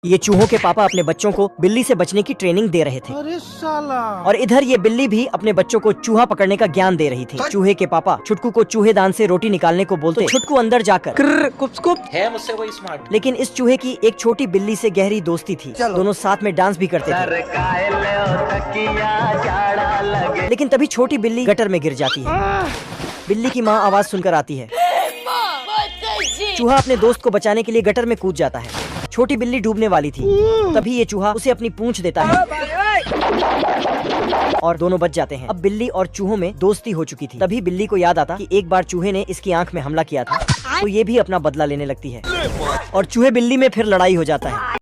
ये चूहों के पापा अपने बच्चों को बिल्ली से बचने की ट्रेनिंग दे रहे थे। अरे साला। और इधर ये बिल्ली भी अपने बच्चों को चूहा पकड़ने का ज्ञान दे रही थी। चूहे के पापा छुटकू को चूहेदान से रोटी निकालने को बोलते, तो छुटकू अंदर जाकर कुप है मुझसे वही स्मार्ट। लेकिन इस चूहे की एक छोटी बिल्ली से गहरी दोस्ती थी। दोनों साथ में डांस भी करते थे। लेकिन तभी छोटी बिल्ली गटर में गिर जाती है। बिल्ली की माँ आवाज सुनकर आती है। चूहा अपने दोस्त को बचाने के लिए गटर में कूद जाता है। छोटी बिल्ली डूबने वाली थी, तभी ये चूहा उसे अपनी पूंछ देता है और दोनों बच जाते हैं। अब बिल्ली और चूहों में दोस्ती हो चुकी थी। तभी बिल्ली को याद आता कि एक बार चूहे ने इसकी आंख में हमला किया था, तो ये भी अपना बदला लेने लगती है और चूहे बिल्ली में फिर लड़ाई हो जाता है।